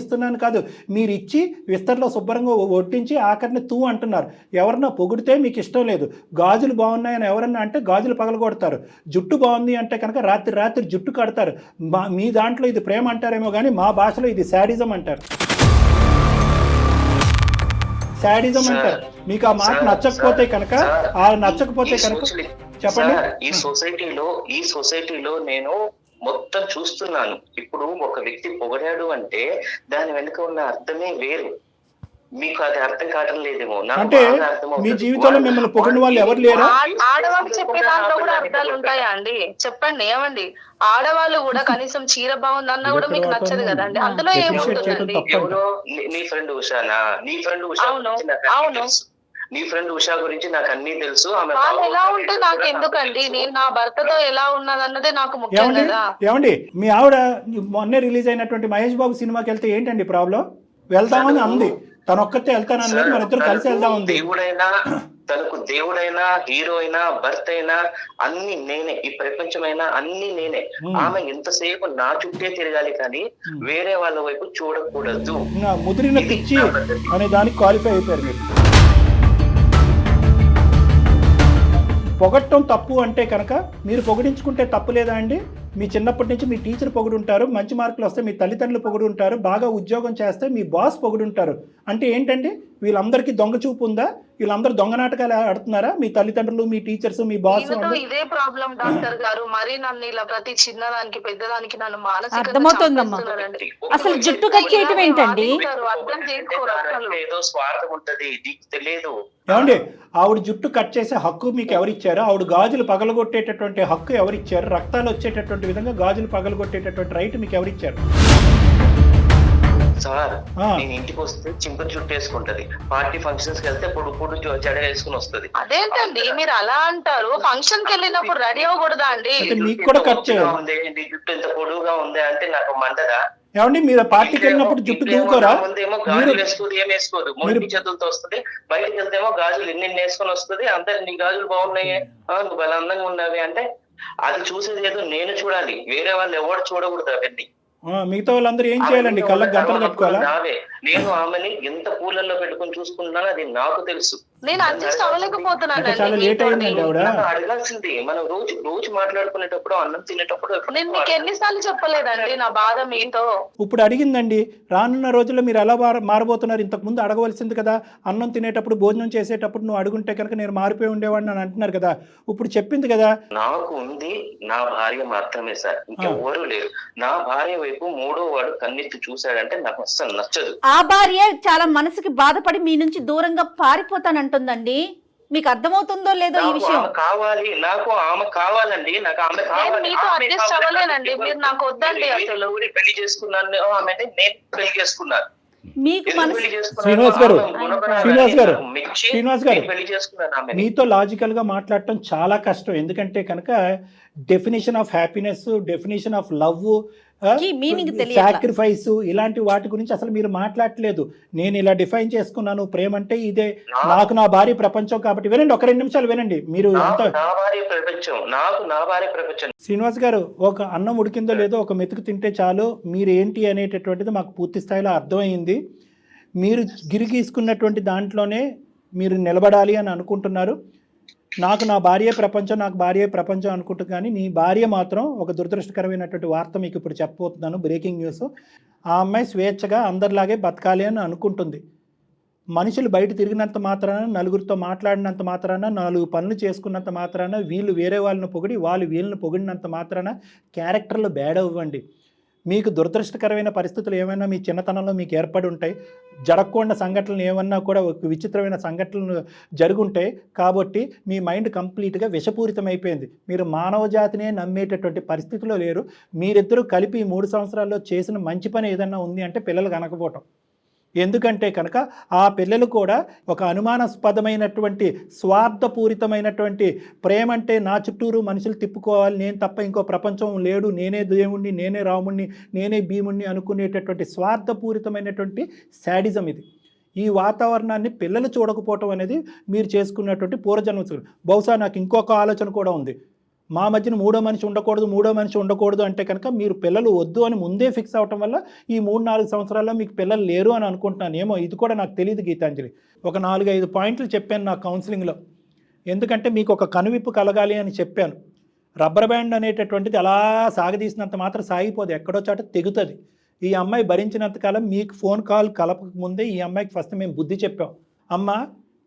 Speaker 3: ఇస్తున్నాను కాదు, మీరు ఇచ్చి విస్తరలో శుభ్రంగా వడ్డించి ఆఖరిని తూ అంటున్నారు. ఎవరన్నా పొగిడితే మీకు ఇష్టం లేదు, గాజులు బాగున్నాయని ఎవరన్నా అంటే గాజులు పగలగొడతారు, జుట్టు బాగుంది అంటే కనుక రాత్రి జుట్టు కడతారు. మీ దాంట్లో ఇది ప్రేమ అంటారేమో కానీ మా భాషలో ఇది శాడిజం అంటారు. శాడిజం అంటారు. మీకు ఆ మాట నచ్చకపోతే కనుక చెప్పండి.
Speaker 5: ఈ సొసైటీలో నేను మొత్తం చూస్తున్నాను. ఇప్పుడు ఒక వ్యక్తి పొగడాడు అంటే దాని వెనుక ఉన్న అర్థమే వేరు. మీకు అది అర్థం కావడం లేదేమో.
Speaker 3: అంటే మీ జీవితంలో మిమ్మల్ని పొగిడిన వాళ్ళు ఎవరు లేరా?
Speaker 2: ఆడవాళ్ళు చెప్పే దాంట్లో కూడా అర్థాలు ఉంటాయా అండి? చెప్పండి. ఏమండి, ఆడవాళ్ళు కూడా కనీసం చీర బాగుందన్నా కూడా మీకు నచ్చదు కదండి, అందులో ఏముంటుందండి?
Speaker 5: ఎవరో నీ ఫ్రెండ్ ఉషానా? నీ ఫ్రెండ్ ఉషా? అవును, నీ ఫ్రెండ్ ఉషా గురించి నాకు అన్ని తెలుసు.
Speaker 2: వాళ్ళు ఎలా ఉంటే నాకు ఎందుకండి? నేను నా భర్తతో ఎలా ఉన్నదన్నదే నాకు ముఖ్యం కదా.
Speaker 3: ఏమండి, మీ ఆవిడ మొన్నే రిలీజ్ అయినటువంటి మహేష్ బాబు సినిమాకి వెళ్తే ఏంటండి ప్రాబ్లం? వెళ్దామని అంది, తను ఒక్కతే వెళ్తానన్నది, మన ఇద్దరు కలిసి వెళ్దామంది.
Speaker 5: తనకు దేవుడైనా, హీరో అయినా, భర్త అయినా అన్ని నేనే, ఈ ప్రపంచమైనా అన్ని నేనే. ఆమె ఎంతసేపు నా చుట్టే తిరగాలి కానీ వేరే వాళ్ళ వైపు చూడకూడదు.
Speaker 3: ముదిరిన పిచ్చి అనే దానికి క్వాలిఫై అయిపోయారు మీరు. పొగట్టం తప్పు అంటే కనుక మీరు పొగిడించుకుంటే తప్పు లేదా అండి? మీ చిన్నప్పటి నుంచి మీ టీచర్ పొగుడుంటారు, మంచి మార్కులు వస్తే మీ తల్లిదండ్రులు పొగుడుంటారు, బాగా ఉద్యోగం చేస్తే మీ బాస్ పొగుడుంటారు. అంటే ఏంటండి, వీళ్ళందరికీ దొంగ చూపు ఉందా? వీళ్ళందరూ దొంగ నాటకాలు ఆడుతున్నారా? మీ తల్లిదండ్రులు, మీ టీచర్స్, మీ బాస్?
Speaker 2: ఇదే ప్రాబ్లం డాక్టర్ గారు. మరి నన్ను ఇలా ప్రతి చిన్నదానికి పెద్దదానికి నన్ను మానసికంగా
Speaker 4: అర్థమవుతుందమ్మా. అసలు జుట్టు కట్ చేయటం ఏంటండి?
Speaker 2: అర్థం చేసుకోరు.
Speaker 5: ఏదో స్వార్థం ఉంటది, తెలియదు.
Speaker 3: ఏమండి, ఆవిడ జుట్టు కట్ చేసే హక్కు మీకు ఎవరిచ్చారు? ఆవిడ గాజులు పగలగొట్టేటటువంటి హక్కు ఎవరిచ్చారు? రక్తాలు వచ్చేటటువంటి విధంగా గాజులు పగలగొట్టేటటువంటి రైట్ మీకు ఎవరిచ్చారు?
Speaker 5: సార్, నేను ఇంటికి వస్తే చింపురు చుట్టూ వేసుకుంటది, పార్టీ ఫంక్షన్స్ కి వెళ్తే పొడు జడ వేసుకుని వస్తుంది.
Speaker 2: అదేంటండి మీరు అలా అంటారు? ఫంక్షన్ కి వెళ్ళినప్పుడు రెడీ అవ్వకూడదా అండి?
Speaker 3: మీకు కూడా కట్ చేయాలి.
Speaker 5: నీ జుట్టు ఎంత పొడుగుగా ఉంది అంటే నాకు మండదా?
Speaker 3: ఏమండి మీరు పార్టీకి వెళ్ళినప్పుడు జుట్టు దూకోరా?
Speaker 5: ముందేమో గాజులు వేసుకోదు, ఏం వేసుకోదు, మొండి చేతులతో వస్తుంది. బయటకు వెళ్తేమో గాజులు ఎన్ని వేసుకొని వస్తుంది. అందరు నీ గాజులు బాగున్నాయి, నువ్వు చాలా అందంగా ఉన్నావి అంటే అది చూసేది ఏదో నేను చూడాలి, వేరే వాళ్ళు ఎవరు చూడకూడదు అవన్నీ.
Speaker 3: మిగతా వాళ్ళందరూ ఏం చేయాలండి? కళ్ళకి గంటలు కట్టుకోవాలా?
Speaker 5: నేను ఆమెని ఎంత పూలల్లో పెట్టుకొని చూసుకుంటున్నానో అది నాకు తెలుసు.
Speaker 2: నేను అడ్జస్ట్ అవ్వలేకపోతున్నాను.
Speaker 3: చాలా లేట్ అయిందండి ఆవిడ.
Speaker 5: అడగాల్సింది మనం రోజు మాట్లాడుకునేటప్పుడు, అన్నం తినేటప్పుడు.
Speaker 2: నేను మీకు ఎన్నిసార్లు చెప్పలేదండి నా బాధ మీతో?
Speaker 3: ఇప్పుడు అడిగిందండి. రానున్న రోజుల్లో మీరు ఎలా మారబోతున్నారు? ఇంతకు ముందు అడగవలసింది కదా. అన్నం తినేటప్పుడు, భోజనం చేసేటప్పుడు నువ్వు అడుగుంటే కనుక నేను మారిపోయి ఉండేవాడిని అని అంటున్నారు కదా. ఇప్పుడు చెప్పింది కదా.
Speaker 5: నాకు ఉంది నా భార్య మాత్రమే సార్, ఇంకెవ్వరూ లేరు. నా భార్య వైపు మూడో వాడు కన్నెత్తి చూశాడంటే నాకు అస్సలు నచ్చదు.
Speaker 4: ఆ భార్య చాలా మనసుకి బాధపడి మీ నుంచి దూరంగా పారిపోతానంటుందండి. మీకు అర్థమవుతుందో లేదో ఈ విషయం?
Speaker 5: కావాలి, నాకు ఆమె కావాలండి, నాకు ఆమె కావాలి.
Speaker 2: మీతో అడ్జస్ట్ అవ్వలేనండి, మీరు నాకు వద్దండి. అసలు
Speaker 5: పెళ్లి చేసుకున్నాను ఆమెని, నేను పెళ్లి చేసుకున్నాను.
Speaker 4: మీకు
Speaker 3: శ్రీనివాస్ గారు
Speaker 5: పెళ్లి చేసుకున్నాను ఆమె.
Speaker 3: మీతో లాజికల్ గా మాట్లాడటం చాలా కష్టం. ఎందుకంటే కనుక definition of happiness, definition of love, sacrifice, ఇలాంటి వాటి గురించి అసలు మీరు మాట్లాడలేదు. నేను ఇలా డిఫైన్ చేసుకున్నాను, ప్రేమ అంటే ఇదే, నాకు నా భార్య ప్రపంచం కాబట్టి. వినండి, ఒక 2 నిమిషాలు వినండి. మీరు శ్రీనివాస్ గారు, ఒక అన్నం ఉడికిందో లేదో ఒక మెతుకు తింటే చాలు, మీరు ఏంటి అనేటటువంటిది మాకు పూర్తి స్థాయిలో అర్థమైంది. మీరు గిరిగీసుకున్నటువంటి దాంట్లోనే మీరు నిలబడాలి అని అనుకుంటున్నారు. నాకు నా భార్య ప్రపంచం, నాకు భార్య ప్రపంచం అనుకుంటుంది. కానీ నీ భార్య మాత్రం ఒక దురదృష్టకరమైనటువంటి వార్త మీకు ఇప్పుడు చెప్పబోతున్నాను, బ్రేకింగ్ న్యూస్. ఆ అమ్మాయి స్వేచ్ఛగా అందరిలాగే బతకాలి అని అనుకుంటుంది. మనుషులు బయట తిరిగినంత మాత్రాన, నలుగురితో మాట్లాడినంత మాత్రాన, 4 పనులు చేసుకున్నంత మాత్రాన, వీళ్ళు వేరే వాళ్ళని పొగిడి వాళ్ళు వీళ్ళని పొగిడినంత మాత్రాన క్యారెక్టర్లు బ్యాడ్ అవ్వండి. మీకు దురదృష్టకరమైన పరిస్థితులు ఏమైనా మీ చిన్నతనంలో మీకు ఏర్పడి ఉంటాయి. జరగకుండా సంఘటనలు ఏమన్నా కూడా విచిత్రమైన సంఘటనలు జరుగుంటాయి. కాబట్టి మీ మైండ్ కంప్లీట్గా విషపూరితమైపోయింది. మీరు మానవ జాతినే నమ్మేటటువంటి పరిస్థితిలో లేరు. మీరిద్దరూ కలిపి 3 సంవత్సరాల్లో చేసిన మంచి పని ఏదన్నా ఉంది అంటే పిల్లలు కనకపోవటం. ఎందుకంటే కనుక ఆ పిల్లలు కూడా ఒక అనుమానాస్పదమైనటువంటి, స్వార్థపూరితమైనటువంటి ప్రేమ అంటే నా చుట్టూరు మనుషులు తిప్పుకోవాలి, నేను తప్ప ఇంకో ప్రపంచం లేడు, నేనే దేవుణ్ణి, నేనే రాముణ్ణి, నేనే భీముణ్ణి అనుకునేటటువంటి స్వార్థపూరితమైనటువంటి శాడిజం ఇది. ఈ వాతావరణాన్ని పిల్లలు చూడకపోవటం అనేది మీరు చేసుకున్నటువంటి పూర్వజన్మ. బహుశా నాకు ఇంకొక ఆలోచన కూడా ఉంది. మా మధ్యన మూడో మనిషి ఉండకూడదు అంటే కనుక మీరు పిల్లలు వద్దు అని ముందే ఫిక్స్ అవటం వల్ల ఈ 3-4 సంవత్సరాల్లో మీకు పిల్లలు లేరు అని అనుకుంటున్నాను. ఏమో ఇది కూడా నాకు తెలియదు గీతాంజలి. ఒక 4-5 పాయింట్లు చెప్పాను నా కౌన్సిలింగ్లో. ఎందుకంటే మీకు ఒక కనువిప్పు కలగాలి అని చెప్పాను. రబ్బర్ బ్యాండ్ అనేటటువంటిది అలా సాగదీసినంత మాత్రం సాగిపోదు, ఎక్కడో చోట తెగుతుంది. ఈ అమ్మాయి భరించినంతకాలం మీకు ఫోన్ కాల్ కలపక ముందే ఈ అమ్మాయికి ఫస్ట్ మేము బుద్ధి చెప్పాం. అమ్మ,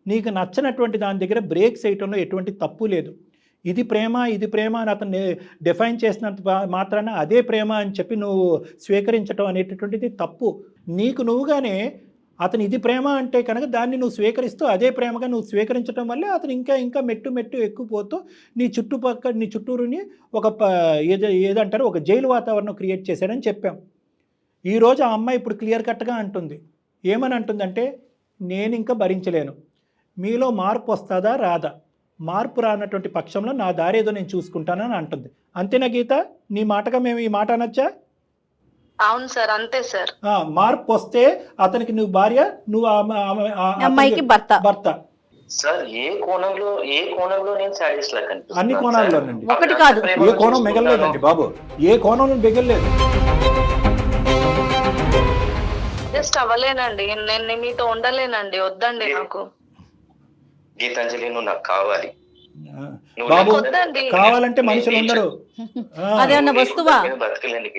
Speaker 3: నీకు నచ్చినటువంటి దాని దగ్గర బ్రేక్ చేయటంలో ఎటువంటి తప్పు లేదు. ఇది ప్రేమ అని అతను డిఫైన్ చేసినంత మాత్రాన అదే ప్రేమ అని చెప్పి నువ్వు స్వీకరించడం అనేటటువంటిది తప్పు. నీకు నువ్వుగానే అతను ఇది ప్రేమ అంటే కనుక దాన్ని నువ్వు స్వీకరిస్తూ అదే ప్రేమగా నువ్వు స్వీకరించడం వల్లే అతను ఇంకా మెట్టు ఎక్కుపోతూ నీ చుట్టూరుని ఒక ఏదంటారు ఒక జైలు వాతావరణం క్రియేట్ చేశాడని చెప్పాం. ఈరోజు ఆ అమ్మాయి ఇప్పుడు క్లియర్ కట్గా అంటుంది. ఏమని అంటుందంటే, నేను ఇంకా భరించలేను, మీలో మార్పు వస్తుందా రాదా, మార్పు రానటువంటి పక్షంలో నా దారి ఏదో నేను చూసుకుంటానని అంటుంది. అంతేనా గీత? నీ మాటగా మేము ఈ మాట అనొచ్చా?
Speaker 2: అవును సార్, అంతే సార్.
Speaker 3: మార్పు వస్తే అతనికి నువ్వు భార్య, నువ్వు
Speaker 4: అమ్మాయికి భర్త.
Speaker 5: సార్ ఏ కోణంలో నేను సాటిస్ లా కనిపిస్తున్నాను?
Speaker 3: అన్ని కోణాల్లోనండి,
Speaker 4: ఒకటి కాదు.
Speaker 3: ఏ కోణం మిగలలేదండి బాబు, ఏ కోణంలో మిగలలేదు.
Speaker 2: జస్ట్ అవ్వలేనండి, నేను మీతో ఉండలేనండి, వద్దండి నాకు.
Speaker 5: గీతాంజలి, నువ్వు నాకు కావాలి
Speaker 3: బాబు. కావాలంటే మనుషులు ఉండరు,
Speaker 4: అదేమన్నా వస్తువా?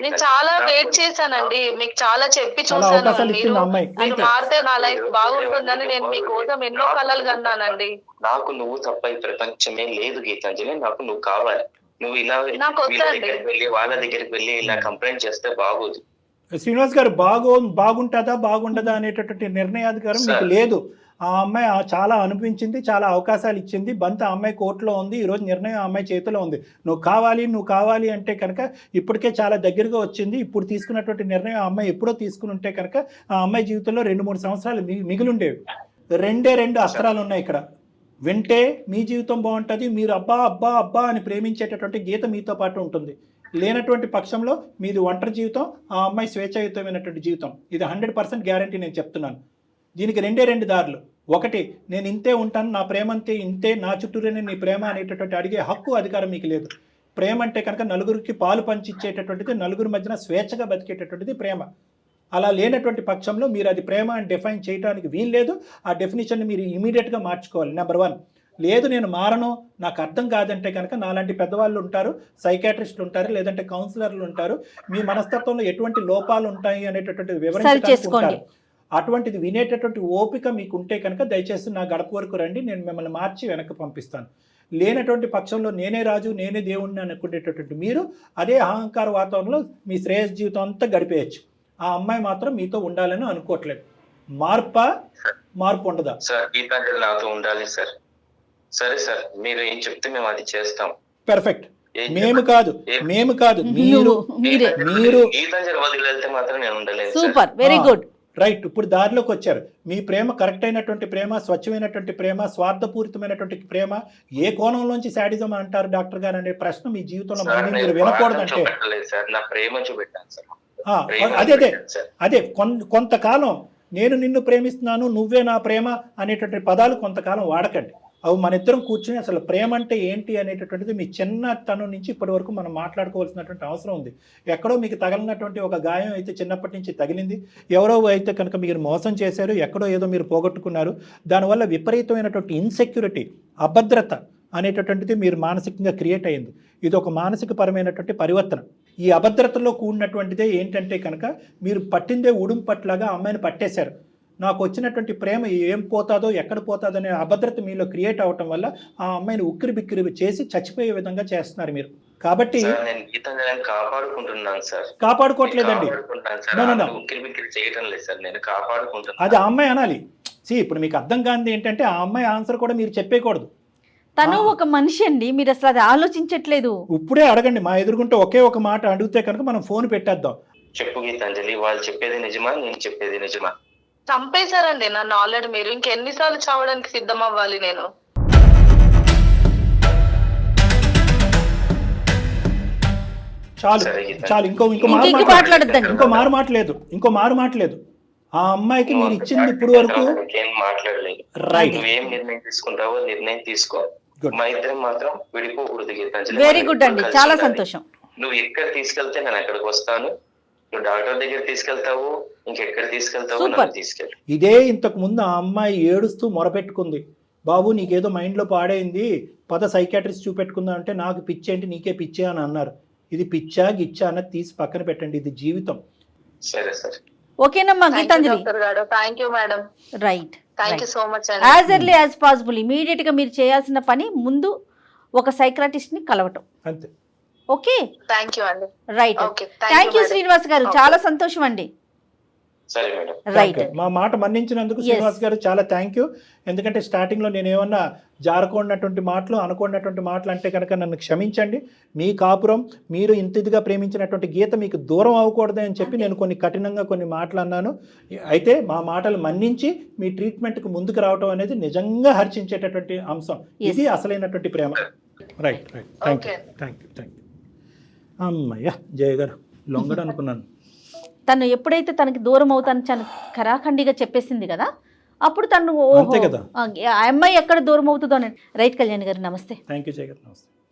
Speaker 2: నేను చాలా వెయిట్ చేశానండి, మీకు చాలా చెప్పి చూసాను. మీరు మారితే నా లైఫ్ బాగుంటుందని నేను మీకోసం ఎన్నో కలలు కన్నానండి.
Speaker 5: నాకు నువ్వు తప్ప ఈ ప్రపంచమే లేదు గీతాంజలి, నాకు నువ్వు కావాలి. నువ్వు ఇలా వాళ్ళ దగ్గరికి వెళ్ళి ఇలా కంప్లైంట్ చేస్తే బాగోదు.
Speaker 3: శ్రీనివాస్ గారు, బాగుంటుందా బాగుండదా అనేటటువంటి నిర్ణయాధికారం మీకు లేదు. ఆ అమ్మాయి చాలా అనిపించింది, చాలా అవకాశాలు ఇచ్చింది. బంత ఆ అమ్మాయి కోర్టులో ఉంది. ఈరోజు నిర్ణయం ఆ అమ్మాయి చేతిలో ఉంది. నువ్వు కావాలి అంటే కనుక ఇప్పటికే చాలా దగ్గరగా వచ్చింది. ఇప్పుడు తీసుకున్నటువంటి నిర్ణయం ఆ అమ్మాయి ఎప్పుడో తీసుకుని ఉంటే కనుక ఆ అమ్మాయి జీవితంలో 2-3 సంవత్సరాలు మిగిలిండేవి. 2 అస్త్రాలు ఉన్నాయి ఇక్కడ. వింటే మీ జీవితం బాగుంటుంది, మీరు అబ్బా అని ప్రేమించేటటువంటి గీత మీతో పాటు ఉంటుంది. లేనటువంటి పక్షంలో మీది ఒంటరి జీవితం, ఆ అమ్మాయి స్వేచ్ఛాయుతమైనటువంటి జీవితం. ఇది 100% గ్యారంటీ నేను చెప్తున్నాను. దీనికి రెండు దారులు. ఒకటి, నేను ఇంతే ఉంటాను, నా ప్రేమ అంతే, ఇంతే, నా చుట్టూరేనే నీ ప్రేమ అనేటటువంటి అడిగే హక్కు అధికారం మీకు లేదు. ప్రేమ అంటే కనుక నలుగురికి పాలు పంచిచ్చేటటువంటిది, నలుగురి మధ్యన స్వేచ్ఛగా బతికేటటువంటిది ప్రేమ. అలా లేనటువంటి పక్షంలో మీరు అది ప్రేమ అని డిఫైన్ చేయడానికి వీల్లేదు. ఆ డెఫినేషన్ని మీరు ఇమీడియట్గా మార్చుకోవాలి. నెంబర్ 1. లేదు నేను మారను, నాకు అర్థం కాదంటే కనుక నాలాంటి పెద్దవాళ్ళు ఉంటారు, సైకాట్రిస్టులు ఉంటారు, లేదంటే కౌన్సిలర్లు ఉంటారు, మీ మనస్తత్వంలో ఎటువంటి లోపాలు ఉంటాయి అనేటటువంటి వివరించడానికి ఉంటారు. అటువంటిది వినేటటువంటి ఓపిక మీకు ఉంటే కనుక దయచేసి నా గడప వరకు రండి, నేను మిమ్మల్ని మార్చి వెనక్కి పంపిస్తాను. లేనటువంటి పక్షంలో నేనే రాజు, నేనే దేవుణ్ణి అనుకునేటటువంటి మీరు అదే అహంకార వాతావరణంలో మీ శ్రేయస్ జీవితం అంతా గడిపేయచ్చు. ఆ అమ్మాయి మాత్రం మీతో ఉండాలని అనుకోవట్లేదు. మార్పు ఉండదా?
Speaker 5: సార్ గీతాంజలి నాతో ఉండాలి సార్. సరే సార్, మీరు ఏం చెప్తే మేము అది చేస్తాం.
Speaker 3: పర్ఫెక్ట్. మేము కాదు మీరు
Speaker 5: గీతాంజలి వదిలి వెళ్తే మాత్రం నేను ఉండలేదు.
Speaker 4: Super, very good.
Speaker 3: రైట్. ఇప్పుడు దారిలోకి వచ్చారు. మీ ప్రేమ కరెక్ట్ అయినటువంటి ప్రేమ, స్వచ్ఛమైనటువంటి ప్రేమ, స్వార్థపూరితమైనటువంటి ప్రేమ, ఏ కోణంలోంచి శాడిజం అంటారు డాక్టర్ గారు అనే ప్రశ్న మీ జీవితంలో మళ్ళీ మీరు వినకూడదంటే అదే కొంతకాలం నేను నిన్ను ప్రేమిస్తున్నాను, నువ్వే నా ప్రేమ అనేటువంటి పదాలు కొంతకాలం వాడకండి. అవి మన ఇద్దరం కూర్చుని అసలు ప్రేమ అంటే ఏంటి అనేటటువంటిది మీ చిన్నతనం నుంచి ఇప్పటి వరకు మనం మాట్లాడుకోవాల్సినటువంటి అవసరం ఉంది. ఎక్కడో మీకు తగిలినటువంటి ఒక గాయం అయితే చిన్నప్పటి నుంచి తగిలింది, ఎవరో అయితే కనుక మీరు మోసం చేశారు, ఎక్కడో ఏదో మీరు పోగొట్టుకున్నారు. దానివల్ల విపరీతమైనటువంటి ఇన్సెక్యూరిటీ, అభద్రత అనేటటువంటిది మీరు మానసికంగా క్రియేట్ అయ్యింది. ఇది ఒక మానసిక పరమైనటువంటి పరివర్తన. ఈ అభద్రతలో కూడినటువంటిదే ఏంటంటే కనుక మీరు పట్టిందే ఉడుంపట్లాగా అమ్మాయిని పట్టేశారు. నాకు వచ్చినటువంటి ప్రేమ ఏం పోతాదో, ఎక్కడ పోతాదో అనే అభద్రత మీలో క్రియేట్ అవటం వల్ల ఆ అమ్మాయిని ఉక్కిరి బిక్కిరి చేసి చచ్చిపోయే విధంగా చేస్తున్నారు మీరు. కాబట్టి కాపాడుకోవట్లేదండి, అది ఆ అమ్మాయి అనాలి. ఇప్పుడు మీకు అర్థం కానిది ఏంటంటే ఆ అమ్మాయి ఆన్సర్ కూడా మీరు చెప్పేయకూడదు.
Speaker 4: తను ఒక మనిషి అండి, మీరు అసలు అది ఆలోచించట్లేదు.
Speaker 3: ఇప్పుడే అడగండి, మా ఎదురుకుంటే ఒకే ఒక మాట అడిగితే కనుక మనం ఫోన్ పెట్టేద్దాం.
Speaker 5: చెప్పు గీతాంజలి, వాళ్ళు చెప్పేది నిజమా, నేను చెప్పేది నిజమా?
Speaker 2: చంపేశారండి నన్ను ఆల్రెడీ. మీరు ఇంకెన్నిసార్లు చావడానికి సిద్ధం అవ్వాలి నేను?
Speaker 3: చాలు ఇంకో మారు మాట్లేదు. ఆ అమ్మాయికి మీరు ఇచ్చింది ఇప్పుడు వరకు
Speaker 5: మాట్లాడలేదు. నువ్వేం నిర్ణయం తీసుకుంటావో నిర్ణయం తీసుకో, మా ఇద్దరం మాత్రం విడిపోకూడదు గీతాంజలి.
Speaker 4: వెరీ గుడ్ అండి, చాలా సంతోషం.
Speaker 5: నువ్వు ఎక్కడ తీసుకెళ్తే నేను అక్కడికి వస్తాను, నువ్వు డాక్టర్ దగ్గర తీసుకెళ్తావు, ఇంకెక్కడ తీసుకెళ్తావు నన్ను తీసుకెళ్ళి.
Speaker 3: ఇదే ఇంతకు ముందు ఆ అమ్మాయి ఏడుస్తూ మొరపెట్టుకుంది, బాబు నీకేదో మైండ్లో పాడైంది, పద సైకాట్రిస్ట్ చూపెట్టుకుందా అంటే నాకు పిచ్చేంటి నీకే పిచ్చే అని అన్నారు. ఇది పిచ్చా గిచ్చా అన్నది తీసి పక్కన పెట్టండి, ఇది జీవితం.
Speaker 5: సరే సార్,
Speaker 4: ఓకేనమ్మా Geetanjali.
Speaker 2: Thank you madam.
Speaker 4: Right,
Speaker 2: thank you so much.
Speaker 4: As early as possible immediate గా మీరు చేయాల్సిన పని ముందు ఒక సైక్రాటిస్ట్ ని కలవటం.
Speaker 3: అంతే.
Speaker 4: ఓకే,
Speaker 2: థ్యాంక్ యూ అండి.
Speaker 4: రైట్, థ్యాంక్ యూ శ్రీనివాస్ గారు, చాలా సంతోషం అండి.
Speaker 5: సరే మేడం.
Speaker 4: రైట్,
Speaker 3: మా మాట మన్నించినందుకు శ్రీనివాస్ గారు చాలా థ్యాంక్ యూ. ఎందుకంటే స్టార్టింగ్లో నేను ఏమన్నా జారకూడనటువంటి మాటలు, అనుకున్నటువంటి మాటలు అంటే కనుక నన్ను క్షమించండి. మీ కాపురం, మీరు ఇంత ఇదిగా ప్రేమించినటువంటి గీత మీకు దూరం అవ్వకూడదు అని చెప్పి నేను కొన్ని కఠినంగా కొన్ని మాటలు అన్నాను. అయితే మా మాటలు మన్నించి మీ ట్రీట్మెంట్కి ముందుకు రావడం అనేది నిజంగా హర్షించేటటువంటి అంశం. ఇది అసలైనటువంటి ప్రేమ. Right, thank you. అమ్మయ్య జయ గారు లొంగడు అనుకున్నాను.
Speaker 4: తను ఎప్పుడైతే తనకి దూరం అవుతాను ఖరాఖండిగా చెప్పేసింది కదా, అప్పుడు తను
Speaker 3: అంతే కదా,
Speaker 4: ఆ అమ్మాయి ఎక్కడ దూరం అవుతుందో అని. రైట్ కళ్యాణ్ గారు నమస్తే.
Speaker 3: థ్యాంక్ యూ జయ గారు, నమస్తే.